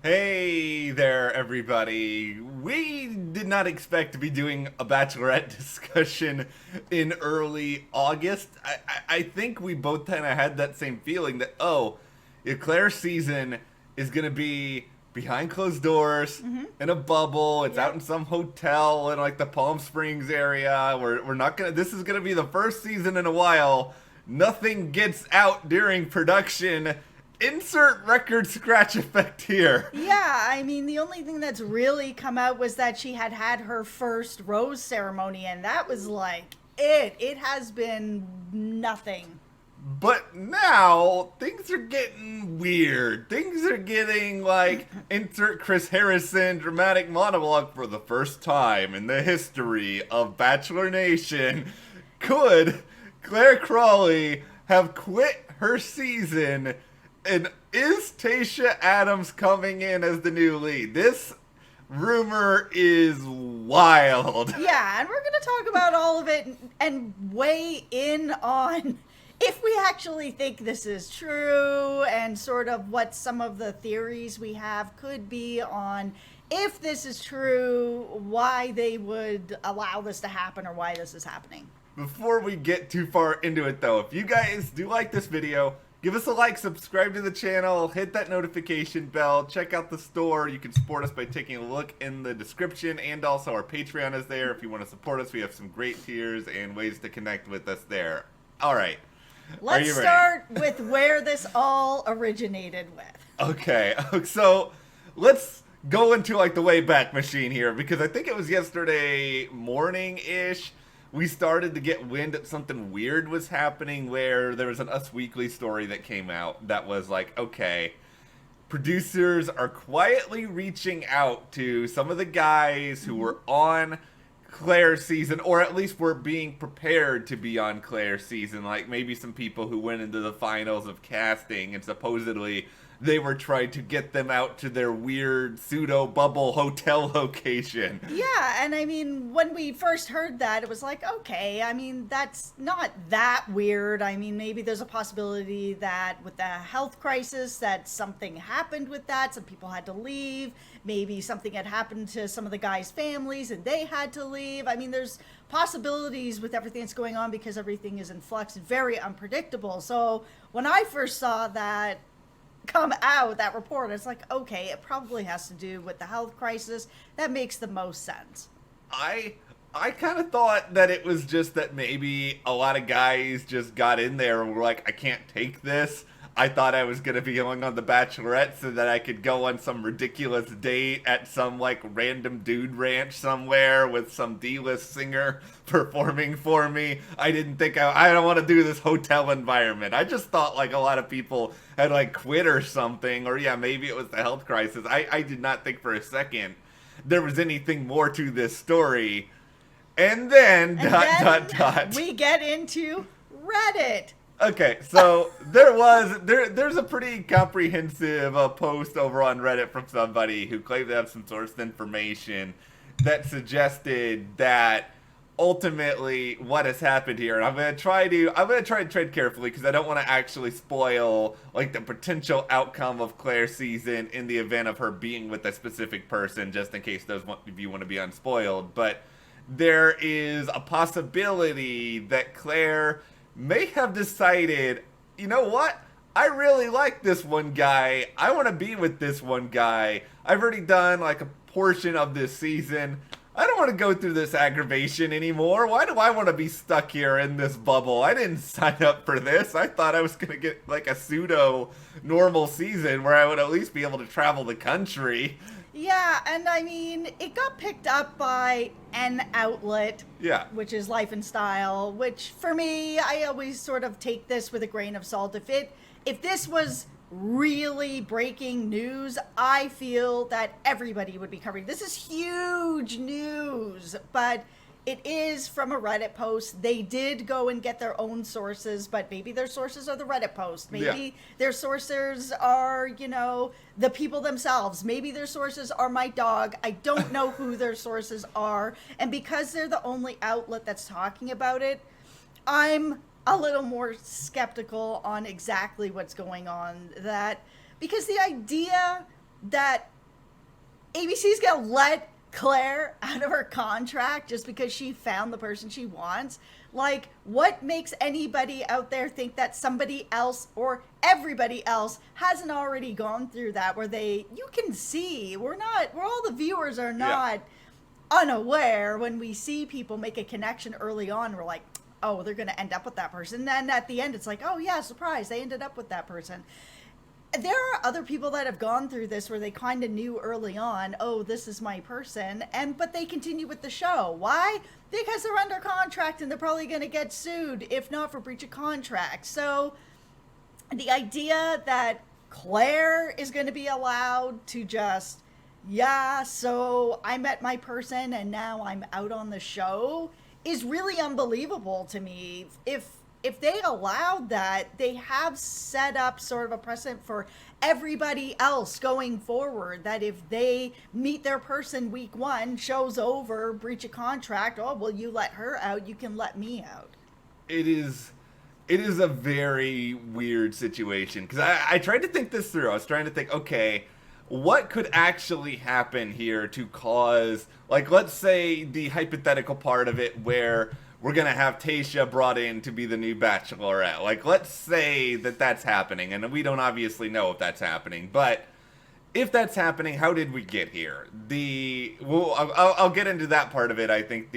Hey there, everybody. We did not expect to be doing a Bachelorette discussion in early August. I think we both kind of had that same feeling that, if Claire's season is going to be behind closed doors, in a bubble, it's out in some hotel in like the Palm Springs area. We're not going to, this is going to be the first season in a while. Nothing gets out during production. Insert record scratch effect here. Yeah, I mean, the only thing that's really come out was that she had her first rose ceremony, and that was like it. It has been nothing. But now things are getting weird. Things are getting like insert Chris Harrison dramatic monologue for the first time in the history of Bachelor Nation. Could Clare Crawley have quit her season? And is Tayshia Adams coming in as the new lead? This rumor is wild. Yeah, and we're going to talk about all of it and weigh in on if we actually think this is true and sort of what some of the theories we have could be on if this is true, why they would allow this to happen or why this is happening. Before we get too far into it though, if you guys do like this video, give us a like, subscribe to the channel, hit that notification bell, check out the store. You can support us by taking a look in the description, and also our Patreon is there. If you want to support us, we have some great tiers and ways to connect with us there. All right. Let's start with where this all originated with. Okay, so let's go into like the Wayback Machine here, because I think it was yesterday morning-ish. We started to get wind that something weird was happening, where there was an Us Weekly story that came out that was like, okay, producers are quietly reaching out to some of the guys who were on Claire's season, or at least were being prepared to be on Claire's season, like maybe some people who went into the finals of casting, and supposedly they were trying to get them out to their weird pseudo bubble hotel location. Yeah, and I mean, when we first heard that, it was like, okay, I mean, that's not that weird. I mean, maybe there's a possibility that with the health crisis that something happened with that, some people had to leave. Maybe something had happened to some of the guys' families and they had to leave. I mean, there's possibilities with everything that's going on because everything is in flux, very unpredictable. So when I first saw that come out, that report, it's like, okay, it probably has to do with the health crisis. That makes the most sense. I kind of thought that it was just that maybe a lot of guys just got in there and were like, I can't take this. I thought I was going to be going on The Bachelorette so that I could go on some ridiculous date at some like random dude ranch somewhere with some D-list singer performing for me. I didn't think I don't want to do this hotel environment. I just thought like a lot of people had like quit or something, or yeah, maybe it was the health crisis. I did not think for a second there was anything more to this story. And then, we get into Reddit. Okay, so there's a pretty comprehensive post over on Reddit from somebody who claimed to have some source information that suggested that ultimately what has happened here, and I'm gonna try to tread carefully because I don't want to actually spoil like the potential outcome of Claire's season in the event of her being with a specific person, just in case those of you want to be unspoiled. But there is a possibility that Claire may have decided, you know what? I really like this one guy. I want to be with this one guy. I've already done like a portion of this season. I don't want to go through this aggravation anymore. Why do I want to be stuck here in this bubble? I didn't sign up for this. I thought I was going to get like a pseudo normal season where I would at least be able to travel the country. Yeah, and I mean, it got picked up by an outlet, yeah, which is Life and Style, which for me, I always sort of take this with a grain of salt. If this was really breaking news, I feel that everybody would be covering. This is huge news, but it is from a Reddit post. They did go and get their own sources, but maybe their sources are the Reddit post. Maybe their sources are, the people themselves. Maybe their sources are my dog. I don't know who their sources are. And because they're the only outlet that's talking about it, I'm a little more skeptical on exactly what's going on. Because the idea that ABC's gonna let Claire out of her contract just because she found the person she wants. Like, what makes anybody out there think that somebody else or everybody else hasn't already gone through that, where you can see, we're all the viewers are not unaware when we see people make a connection early on. We're like, oh, they're going to end up with that person. And then at the end, it's like, oh yeah, surprise, they ended up with that person. There are other people that have gone through this where they kind of knew early on, oh, this is my person, but they continue with the show. Why? Because they're under contract and they're probably going to get sued, if not for breach of contract. So the idea that Claire is going to be allowed to just, so I met my person and now I'm out on the show is really unbelievable to me. If they allowed that, they have set up sort of a precedent for everybody else going forward, that if they meet their person week 1, show's over, breach of contract, oh, well, you let her out, you can let me out. It is a very weird situation, because I tried to think this through. I was trying to think, okay, what could actually happen here to cause, like, let's say the hypothetical part of it where we're going to have Tayshia brought in to be the new Bachelorette. Like, let's say that that's happening, and we don't obviously know if that's happening, but if that's happening, how did we get here? I'll get into that part of it. I think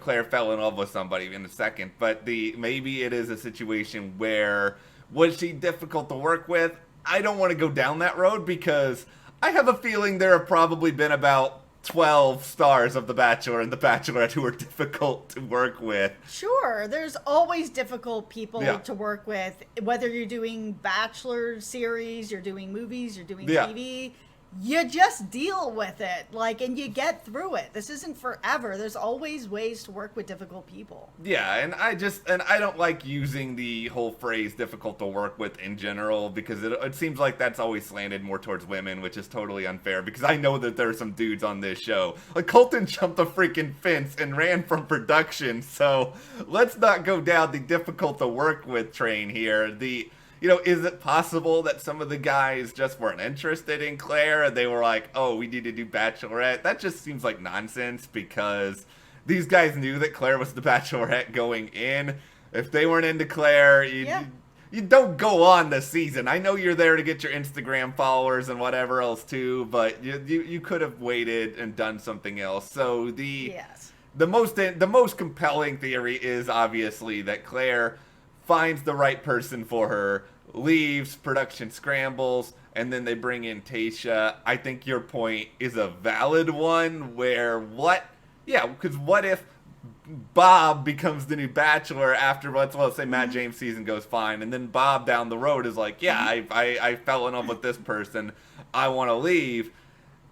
Claire fell in love with somebody in a second, but maybe it is a situation where, was she difficult to work with? I don't want to go down that road, because I have a feeling there have probably been about 12 stars of The Bachelor and The Bachelorette who are difficult to work with. Sure, there's always difficult people to work with, whether you're doing Bachelor series, you're doing movies, you're doing TV. You just deal with it, and you get through it. This isn't forever. There's always ways to work with difficult people. Yeah, and I don't like using the whole phrase difficult to work with in general, because it seems like that's always slanted more towards women, which is totally unfair, because I know that there are some dudes on this show. Like, Colton jumped a freaking fence and ran from production, so let's not go down the difficult to work with train here. Is it possible that some of the guys just weren't interested in Claire and they were like, oh, we need to do Bachelorette? That just seems like nonsense, because these guys knew that Claire was the Bachelorette going in. If they weren't into Claire, you don't go on the season. I know you're there to get your Instagram followers and whatever else too, but you could have waited and done something else. So the most compelling theory is obviously that Claire finds the right person for her, leaves, production scrambles, and then they bring in Tayshia. I think your point is a valid one, because what if Bob becomes the new Bachelor after, let's say Matt James' season goes fine, and then Bob down the road is like, I fell in love with this person, I want to leave.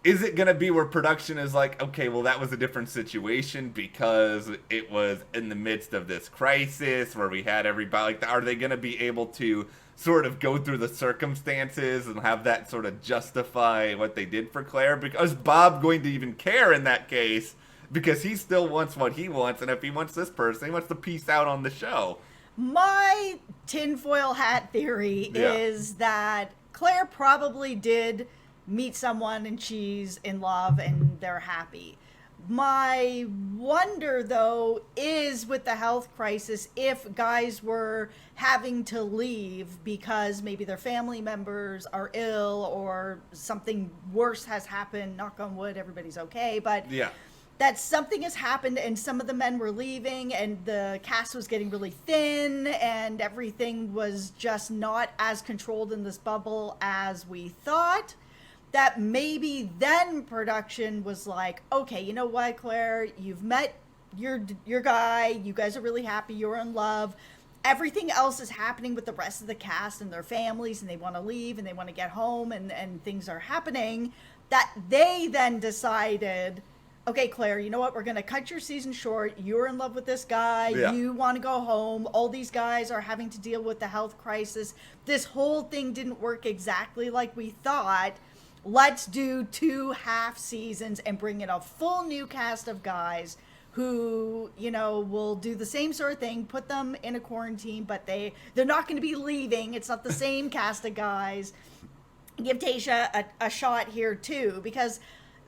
Is it going to be where production is like, okay, well, that was a different situation because it was in the midst of this crisis where we had everybody, are they going to be able to sort of go through the circumstances and have that sort of justify what they did for Claire? Because Bob going to even care in that case, because he still wants what he wants, and if he wants this person, he wants to peace out on the show. My tinfoil hat theory is that Claire probably did meet someone and she's in love and they're happy. My wonder, though, is with the health crisis, if guys were having to leave because maybe their family members are ill or something worse has happened, knock on wood, everybody's okay, but that something has happened and some of the men were leaving and the cast was getting really thin and everything was just not as controlled in this bubble as we thought. That maybe then production was like, okay, you know what, Claire, you've met your guy, you guys are really happy, you're in love, everything else is happening with the rest of the cast and their families, and they want to leave and they want to get home, and things are happening, that they then decided, okay, Claire, you know what, we're going to cut your season short, you're in love with this guy, you want to go home, all these guys are having to deal with the health crisis, this whole thing didn't work exactly like we thought. Let's do 2 half seasons and bring in a full new cast of guys who, will do the same sort of thing, put them in a quarantine, but they're not going to be leaving. It's not the same cast of guys. Give Tayshia a shot here too, because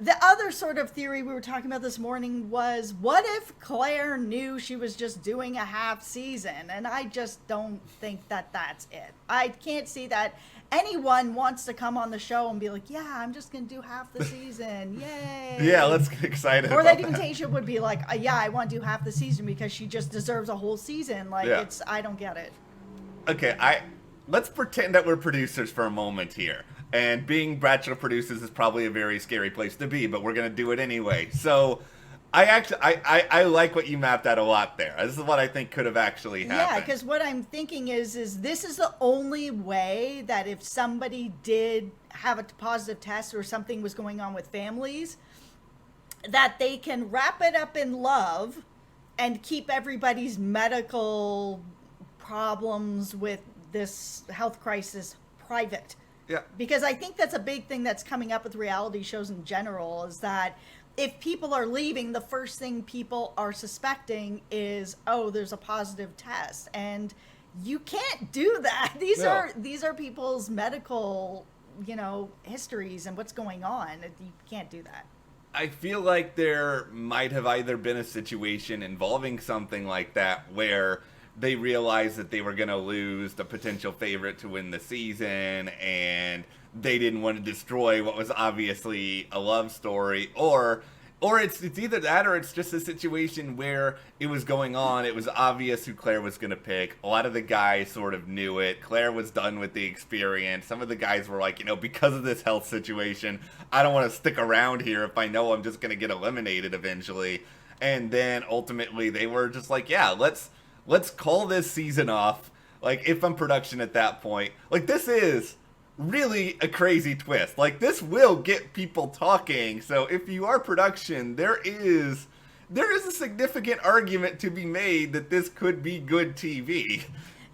The other sort of theory we were talking about this morning was, what if Claire knew she was just doing a half season? And I just don't think that that's it. I can't see that anyone wants to come on the show and be like, yeah, I'm just going to do half the season. Yay. Yeah, let's get excited. Or that even Tayshia would be like, yeah, I want to do half the season because she just deserves a whole season. Like, I don't get it. Okay, let's pretend that we're producers for a moment here. And being Bachelor producers is probably a very scary place to be, but we're going to do it anyway. So I like what you mapped out a lot there. This is what I think could have actually happened. Yeah, because what I'm thinking is this is the only way that if somebody did have a positive test or something was going on with families, that they can wrap it up in love and keep everybody's medical problems with this health crisis private. Yeah. Because I think that's a big thing that's coming up with reality shows in general, is that if people are leaving, the first thing people are suspecting is, oh, there's a positive test. And you can't do that. These are people's medical, histories and what's going on. You can't do that. I feel like there might have either been a situation involving something like that where they realized that they were going to lose the potential favorite to win the season, and they didn't want to destroy what was obviously a love story, or it's either that or it's just a situation where it was going on. It was obvious who Claire was going to pick. A lot of the guys sort of knew it. Claire was done with the experience. Some of the guys were like, because of this health situation, I don't want to stick around here if I know I'm just going to get eliminated eventually. And then ultimately they were just like, yeah, let's call this season off. Like, if I'm production at that point, like, this is really a crazy twist. Like, this will get people talking. So if you are production, there is a significant argument to be made that this could be good TV.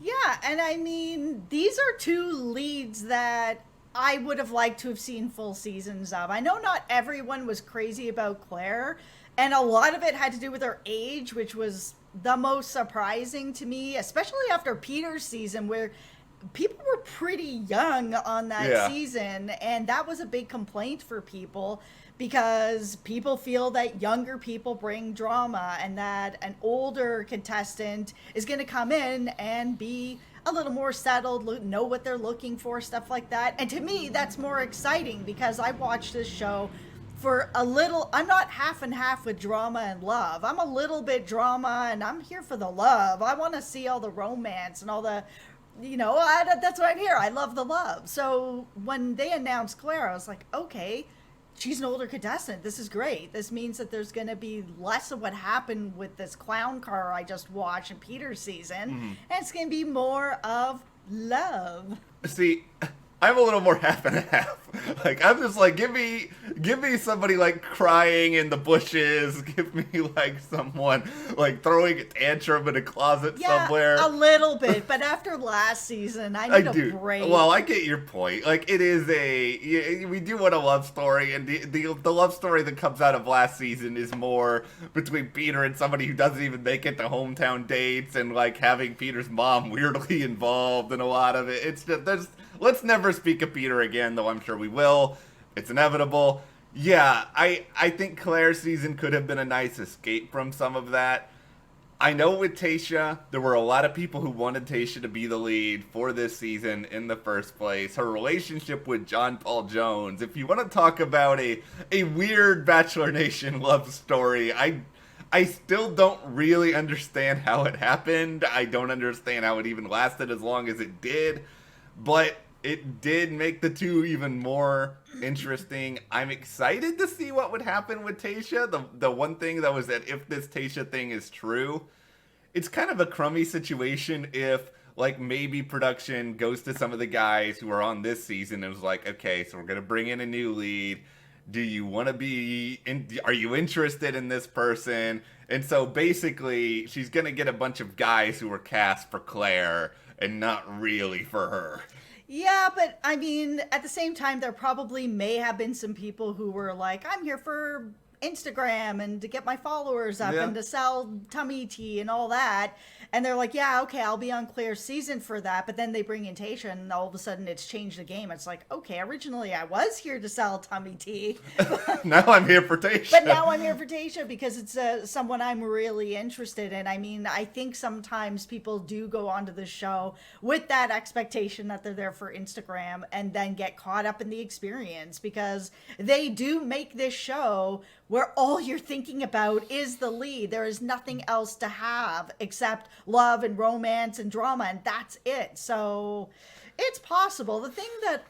Yeah, and I mean, these are two leads that I would have liked to have seen full seasons of. I know not everyone was crazy about Claire, and a lot of it had to do with her age, which was the most surprising to me, especially after Peter's season, where people were pretty young on that season, and that was a big complaint for people because people feel that younger people bring drama and that an older contestant is going to come in and be a little more settled, know what they're looking for, stuff like that. And to me, that's more exciting because I watched this show for a little. I'm not half and half with drama and love. I'm a little bit drama and I'm here for the love. I want to see all the romance and all the, that's why I'm here. I love the love. So when they announced Claire, I was like, okay, she's an older contestant. This is great. This means that there's going to be less of what happened with this clown car I just watched in Peter's season. Mm-hmm. And it's going to be more of love. See, I'm a little more half and half. Like, I'm just like, give me somebody like crying in the bushes. Give me like someone like throwing a tantrum in a closet somewhere. A little bit, but after last season, I need a break. Well, I get your point. Like, it is we do want a love story, and the love story that comes out of last season is more between Peter and somebody who doesn't even make it to hometown dates, and like having Peter's mom weirdly involved in a lot of it. It's just let's never speak of Peter again, though I'm sure we will. It's inevitable. Yeah, I think Claire's season could have been a nice escape from some of that. I know with Tayshia, there were a lot of people who wanted Tayshia to be the lead for this season in the first place. Her relationship with John Paul Jones. If you want to talk about a weird Bachelor Nation love story, I still don't really understand how it happened. I don't understand how it even lasted as long as it did. But it did make the two even more interesting. I'm excited to see what would happen with Tayshia. The one thing that was that if this Tayshia thing is true, it's kind of a crummy situation if like maybe production goes to some of the guys who are on this season and was like, okay, so we're going to bring in a new lead. Do you want to be are you interested in this person? And so basically she's going to get a bunch of guys who were cast for Claire and not really for her. Yeah, but I mean, at the same time, there probably may have been some people who were like, I'm here for Instagram and to get my followers up and to sell tummy tea and all that. and they're like, yeah, okay, I'll be on Claire's season for that. But then they bring in Tayshia, and all of a sudden it's changed the game. It's like, okay, originally I was here to sell tummy tea, Now I'm here for Tayshia. but now I'm here for Tayshia because it's someone I'm really interested in. I mean, I think sometimes people do go onto the show with that expectation that they're there for Instagram and then get caught up in the experience, because they do make this show where all you're thinking about is the lead. There is nothing else to have except love and romance and drama, and that's it. So it's possible. The thing that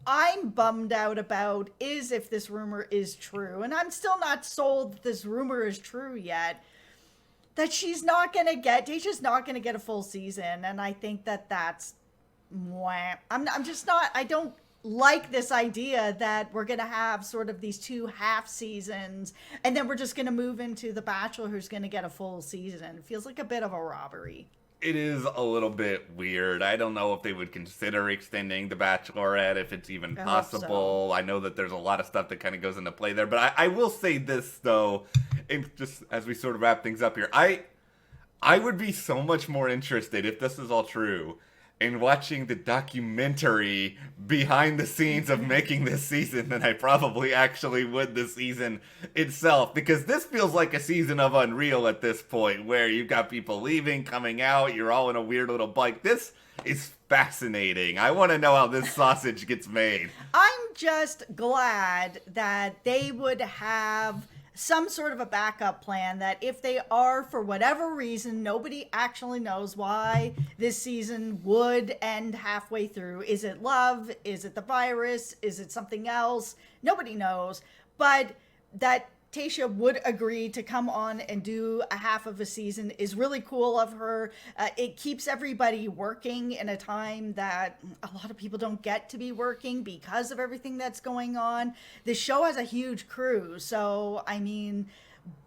I'm bummed out about is if this rumor is true, and I'm still not sold that this rumor is true yet, that Tayshia's not going to get a full season. And I think that that's, I'm just not, I don't like this idea that we're going to have sort of these 2 half seasons and then we're just going to move into the Bachelor who's going to get a full season. It feels like a bit of a robbery. It is a little bit weird. I don't know if they would consider extending the Bachelorette, if it's even possible. I know that there's a lot of stuff that kind of goes into play there, but I will say this though, and just as we sort of wrap things up here, I would be so much more interested, if this is all true, in watching the documentary behind the scenes of making this season than I probably actually would the season itself. Because this feels like a season of Unreal at this point, where you've got people leaving, coming out, you're all in a weird little bike. This is fascinating. I want to know how this sausage gets made. I'm just glad that they would have some sort of a backup plan, that if they are, for whatever reason, nobody actually knows why this season would end halfway through. Is it love? Is it the virus? Is it something else? Nobody knows. But that Tayshia would agree to come on and do a half of a season is really cool of her. It keeps everybody working in a time that a lot of people don't get to be working because of everything that's going on. The show has a huge crew, so I mean,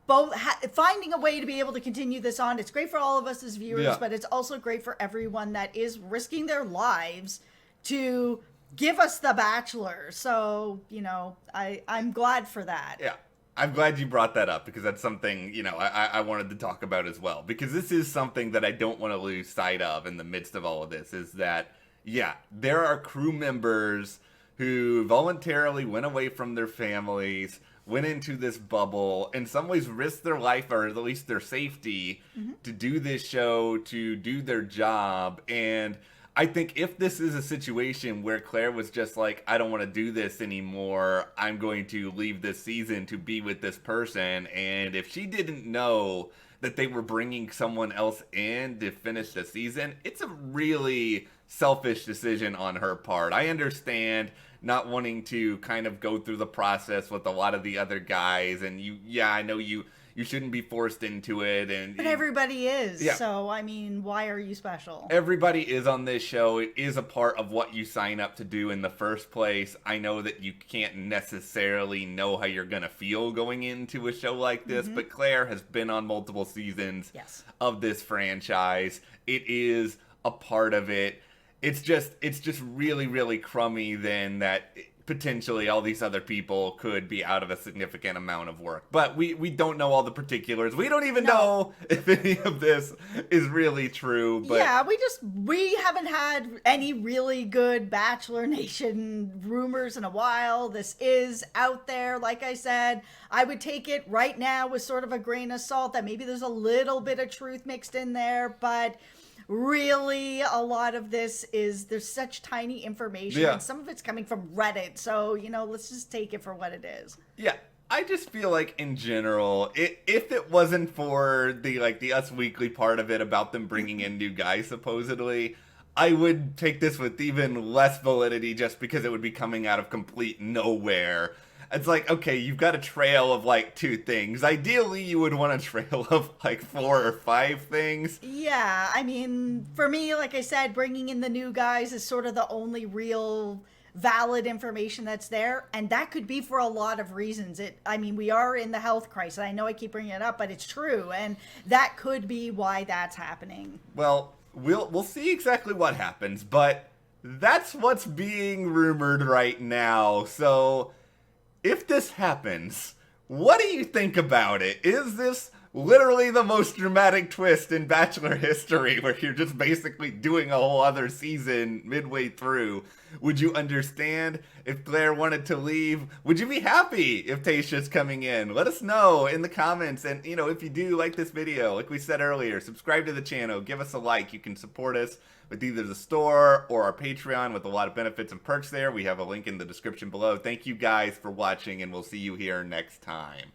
finding a way to be able to continue this on, it's great for all of us as viewers, but it's also great for everyone that is risking their lives to give us The Bachelor. So, you know, I'm glad for that. Yeah. I'm glad you brought that up, because that's something, you know, I wanted to talk about as well. Because this is something that I don't want to lose sight of in the midst of all of this, is that, yeah, there are crew members who voluntarily went away from their families, went into this bubble, in some ways risked their life, or at least their safety, to do this show, to do their job. And I think if this is a situation where Clare was just like, I don't want to do this anymore, I'm going to leave this season to be with this person, and if she didn't know that they were bringing someone else in to finish the season, it's a really selfish decision on her part. I understand not wanting to kind of go through the process with a lot of the other guys, and I know you shouldn't be forced into it. But everybody is. Yeah. So, I mean, why are you special? Everybody is on this show. It is a part of what you sign up to do in the first place. I know that you can't necessarily know how you're going to feel going into a show like this, but Clare has been on multiple seasons of this franchise. It is a part of it. It's just really, really crummy then that potentially all these other people could be out of a significant amount of work. But we don't know all the particulars. We don't even know if any of this is really true. But yeah, we haven't had any really good Bachelor Nation rumors in a while. This is out there. Like I said, I would take it right now with sort of a grain of salt that maybe there's a little bit of truth mixed in there, but really, a lot of this there's such tiny information, and some of it's coming from Reddit, so, you know, let's just take it for what it is. Yeah, I just feel like, in general, if it wasn't for the Us Weekly part of it about them bringing in new guys, supposedly, I would take this with even less validity, just because it would be coming out of complete nowhere. It's like, okay, you've got a trail of, 2 things. Ideally, you would want a trail of, 4 or 5 things. Yeah, I mean, for me, like I said, bringing in the new guys is sort of the only real valid information that's there, and that could be for a lot of reasons. We are in the health crisis. I know I keep bringing it up, but it's true, and that could be why that's happening. Well, we'll see exactly what happens, but that's what's being rumored right now, so if this happens, what do you think about it? Is this literally the most dramatic twist in Bachelor history, where you're just basically doing a whole other season midway through. Would you understand if Claire wanted to leave? Would you be happy if Tayshia's coming in? Let us know in the comments. And, you know, if you do like this video, like we said earlier, subscribe to the channel, give us a like. You can support us with either the store or our Patreon with a lot of benefits and perks there. We have a link in the description below. Thank you guys for watching, and we'll see you here next time.